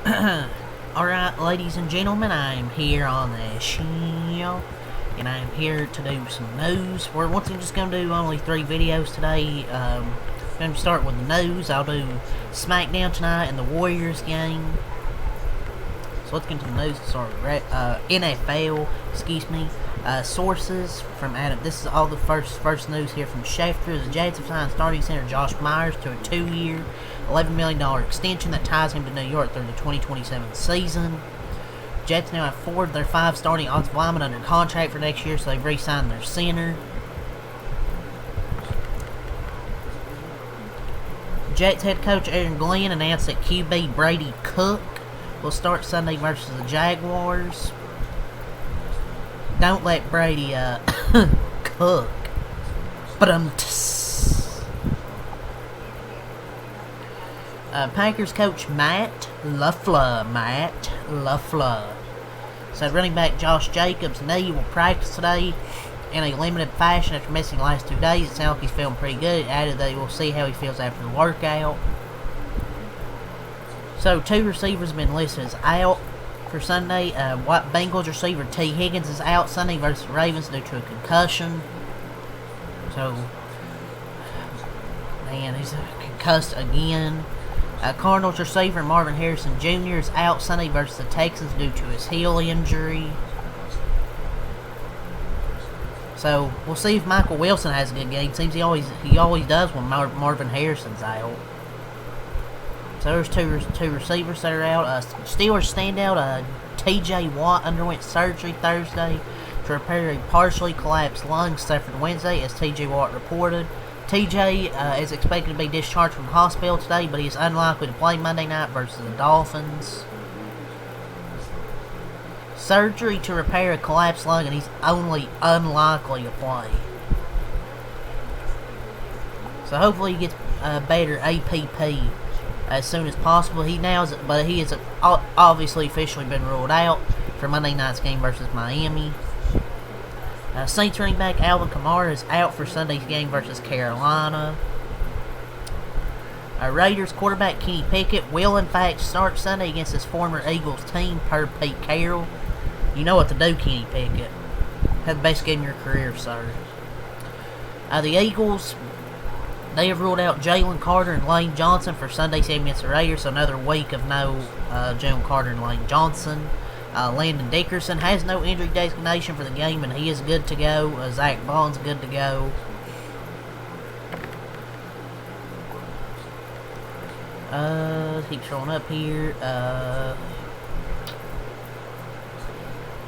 Alright, ladies and gentlemen, I am here on the show, and I am here to do some news. We're once again just going to do only 3 videos today. Going to start with the news. I'll do SmackDown tonight and the Warriors game. So let's get into the news. Start with NFL, excuse me. Sources from Adam. This is all the first news here from Schefter. The Jets have signed starting center Josh Myers to a 2-year, $11 million extension that ties him to New York through the 2027 season. Jets now have 4 of their 5 starting offensive linemen under contract for next year, so they've re-signed their center. Jets head coach Aaron Glenn announced that QB Brady Cook will start Sunday versus the Jaguars. Don't let Brady cook. But Packers coach Matt LaFleur said running back Josh Jacobs' knee will practice today in a limited fashion after missing the last 2 days. It sounds like he's feeling pretty good. It added that we'll see how he feels after the workout. So 2 receivers have been listed as out for Sunday. White Bengals receiver T. Higgins is out Sunday versus the Ravens due to a concussion. So, man, he's concussed again. Cardinals receiver Marvin Harrison Jr. is out Sunday versus the Texans due to his heel injury. So, we'll see if Michael Wilson has a good game. Seems he always does when Marvin Harrison's out. So there's two receivers that are out. Steelers standout T.J. Watt underwent surgery Thursday to repair a partially collapsed lung suffered Wednesday, as T.J. Watt reported. T.J. Is expected to be discharged from the hospital today, but he is unlikely to play Monday night versus the Dolphins. Surgery to repair a collapsed lung, and he's only unlikely to play. So hopefully he gets better APP as soon as possible. He is obviously officially been ruled out for Monday night's game versus Miami. Saints running back Alvin Kamara is out for Sunday's game versus Carolina. Raiders quarterback Kenny Pickett will in fact start Sunday against his former Eagles team, per Pete Carroll. You know what to do, Kenny Pickett. Had the best game of your career, sir. The Eagles, they have ruled out Jalen Carter and Lane Johnson for Sunday's game against the Raiders, so another week of no Jalen Carter and Lane Johnson. Landon Dickerson has no injury designation for the game, and he is good to go. Zach Bond's good to go. Keep showing up here.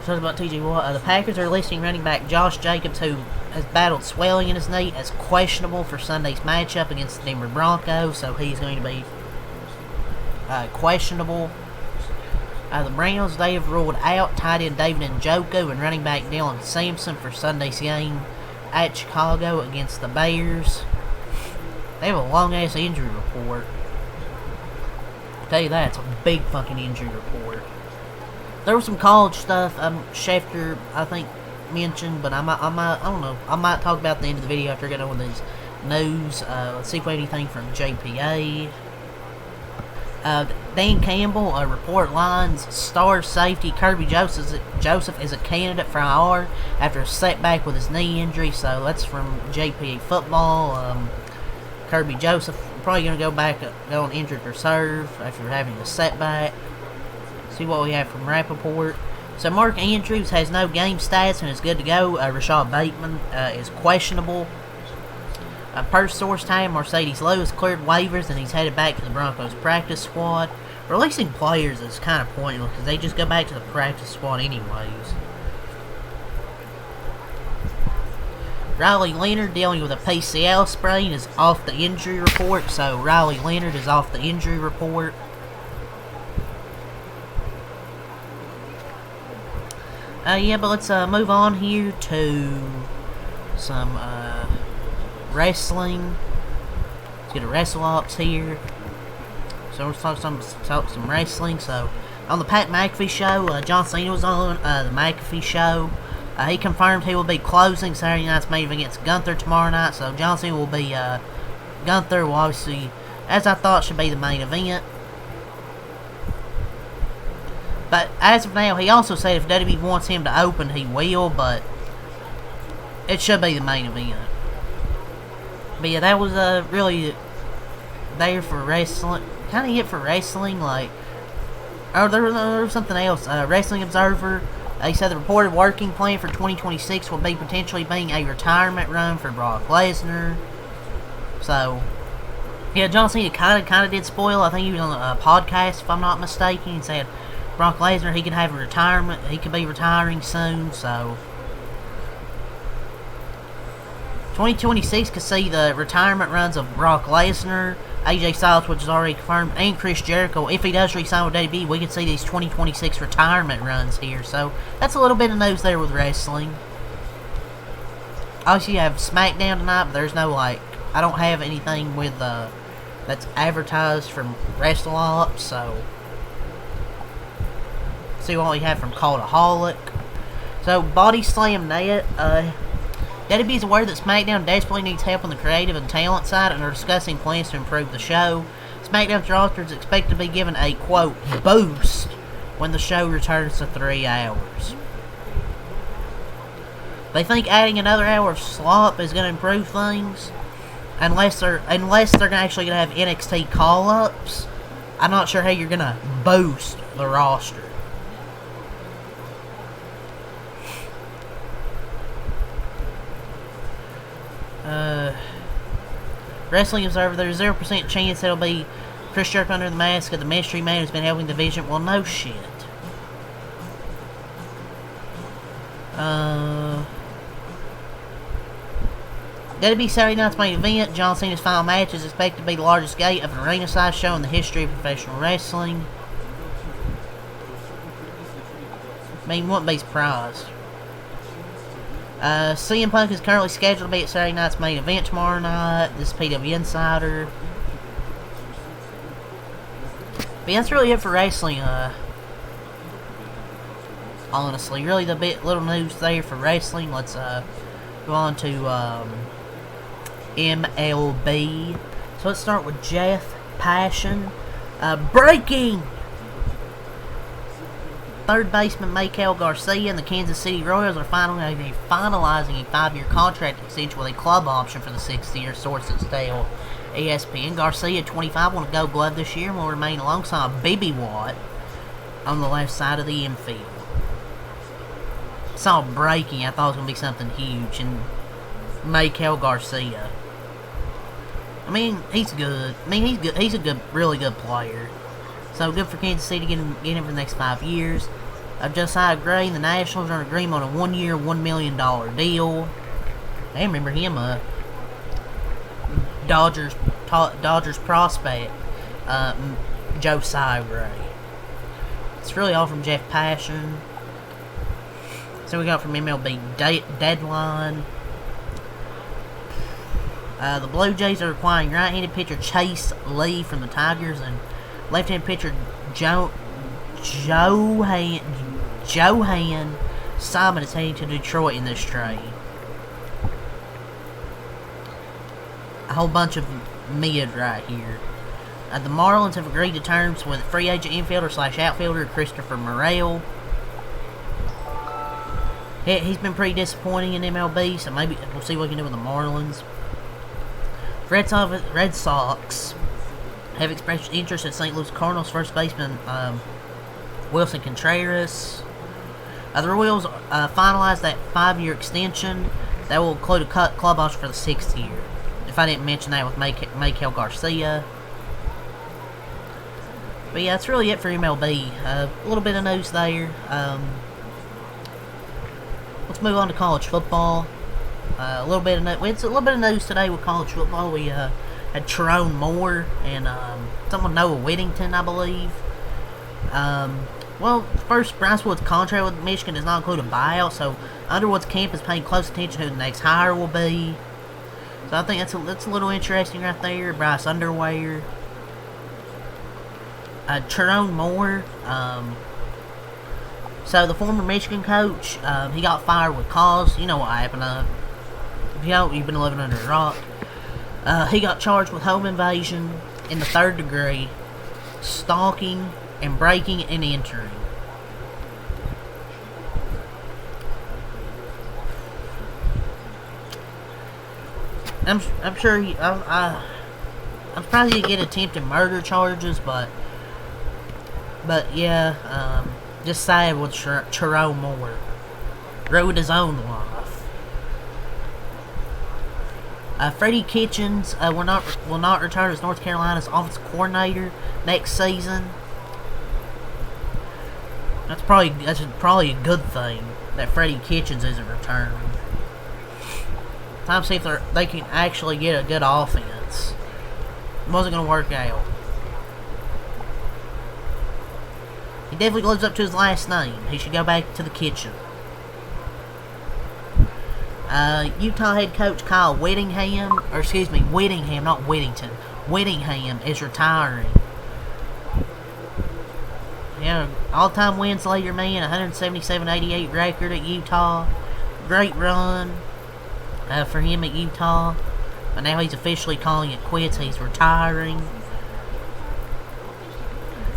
So about T.J. Watt. The Packers are listing running back Josh Jacobs, who has battled swelling in his knee, as questionable for Sunday's matchup against the Denver Broncos, so he's going to be questionable. The Browns, they have ruled out tight end David Njoku and running back Dylan Sampson for Sunday's game at Chicago against the Bears. They have a long-ass injury report. I'll tell you that, it's a big fucking injury report. There was some college stuff Schefter, I think, mentioned, but I don't know. I might talk about at the end of the video after getting on with these news. Let's see if we have anything from JPA. Dan Campbell, report lines star safety Kirby Joseph is a candidate for IR after a setback with his knee injury. So that's from JPA Football. Kirby Joseph probably going to go on injured reserve after having a setback. See what we have from Rappaport. So Mark Andrews has no game stats and is good to go. Rashad Bateman is questionable. Per source time, Mercedes Lewis cleared waivers and he's headed back to the Broncos practice squad. Releasing players is kind of pointless because they just go back to the practice squad anyways. Riley Leonard, dealing with a PCL sprain, is off the injury report. So Riley Leonard is off the injury report. Yeah, but let's move on here to some wrestling. Let's get a wrestle ops here. So let's talk some wrestling. So on the Pat McAfee show, John Cena was on the McAfee show. He confirmed he will be closing Saturday night's main event against Gunther tomorrow night. So John Cena will be Gunther will obviously, as I thought, should be the main event. But as of now, he also said if WWE wants him to open, he will, but it should be the main event. But yeah, that was really there for wrestling. Kind of it for wrestling, like... Oh, there was something else. Wrestling Observer, he said the reported working plan for 2026 will be potentially being a retirement run for Brock Lesnar. So, yeah, John Cena kind of did spoil. I think he was on a podcast, if I'm not mistaken. He said Brock Lesnar, he could have a retirement. He could be retiring soon, so... 2026 could see the retirement runs of Brock Lesnar, AJ Styles, which is already confirmed, and Chris Jericho. If he does re-sign with WWE, we could see these 2026 retirement runs here. So, that's a little bit of news there with wrestling. Obviously, you have SmackDown tonight, but there's no, like... I don't have anything with, that's advertised from WrestleOps, so... See what we have from Cultaholic. So, Body Slam Net, WWE is aware that SmackDown desperately needs help on the creative and talent side and are discussing plans to improve the show. SmackDown's roster is expected to be given a, quote, boost when the show returns to 3 hours. They think adding another hour of slop is going to improve things, unless they're actually going to have NXT call-ups. I'm not sure how you're going to boost the roster. Wrestling Observer, there's a 0% chance it'll be Chris Jericho under the mask of the mystery man who's been helping the division. Well, no shit. That'll be Saturday night's main event. John Cena's final match is expected to be the largest gate of an arena-sized show in the history of professional wrestling. I mean, wouldn't be surprised. CM Punk is currently scheduled to be at Saturday night's main event tomorrow night. This is PW Insider. But yeah, that's really it for wrestling. Honestly, really the little news there for wrestling. Let's go on to MLB. So let's start with Jeff Passan. Breaking! Third baseman Maikel Garcia and the Kansas City Royals are finalizing a 5-year contract extension with a club option for the 6th year, sources tell ESPN. Garcia, 25, won a Gold Glove this year and will remain alongside B.B. Watt on the left side of the infield. Saw breaking. I thought it was going to be something huge. And Maikel Garcia, I mean, he's good. He's a good, really good player. So good for Kansas City to get him for the next 5 years. Josiah Gray and the Nationals are in agreement on a 1-year, $1 million deal. I remember him, Dodgers prospect, Josiah Gray. It's really all from Jeff Passan. So we got from MLB Deadline. The Blue Jays are acquiring right-handed pitcher Chase Lee from the Tigers and left-handed pitcher Johan Simon is heading to Detroit in this trade. A whole bunch of mid right here. The Marlins have agreed to terms with free agent infielder/outfielder Christopher Morel. He's been pretty disappointing in MLB, so maybe we'll see what we can do with the Marlins. Red Sox have expressed interest in St. Louis Cardinals first baseman Wilson Contreras. The Royals finalized that 5-year extension that will include a club option for the 6th year. If I didn't mention that with Maikel Garcia. But yeah, that's really it for MLB. A little bit of news there. Let's move on to college football. A little bit of news today with college football. We had Tyrone Moore and someone Noah Whittington, I believe. Well, first, Bryce Wood's contract with Michigan does not include a buyout, so Underwood's camp is paying close attention to who the next hire will be. So I think that's a little interesting right there. Bryce Underwood. Tyrone Moore. So the former Michigan coach, he got fired with cause. You know what happened. If you don't, you've been living under a rock. He got charged with home invasion in the 3rd degree, stalking, and breaking and entering. I'm sure I'm surprised he get attempted murder charges, but yeah, just sad with Terrell Moore. Ruined his own life. Freddie Kitchens will not return as North Carolina's offensive coordinator next season. That's probably a good thing that Freddie Kitchens isn't returning. Time to see if they can actually get a good offense. It wasn't going to work out. He definitely lives up to his last name. He should go back to the kitchen. Utah head coach Kyle Whittingham, not Whittington. Whittingham is retiring. Yeah, all-time wins leader man, 177-88 record at Utah. Great run for him at Utah. But now he's officially calling it quits. He's retiring.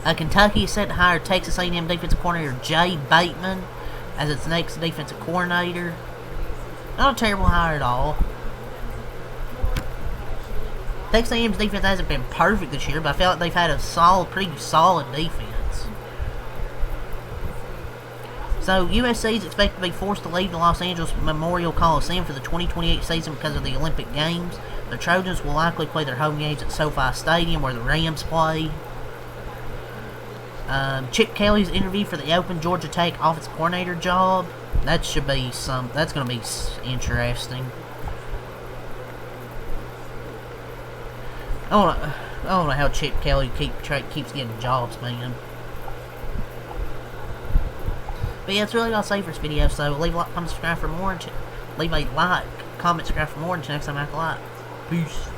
Kentucky is set to hire Texas A&M defensive coordinator Jay Bateman as its next defensive coordinator. Not a terrible hire at all. Texas A&M's defense hasn't been perfect this year, but I feel like they've had a pretty solid defense. So, USC is expected to be forced to leave the Los Angeles Memorial Coliseum for the 2028 season because of the Olympic Games. The Trojans will likely play their home games at SoFi Stadium, where the Rams play. Chip Kelly's interview for the open Georgia Tech offensive coordinator job. That's going to be interesting. I don't know how Chip Kelly keeps getting jobs, man. But yeah, that's really all I'll say for this video. So leave a like, comment, subscribe for more. Leave a like, comment, subscribe for more. Until next time, I like. Peace.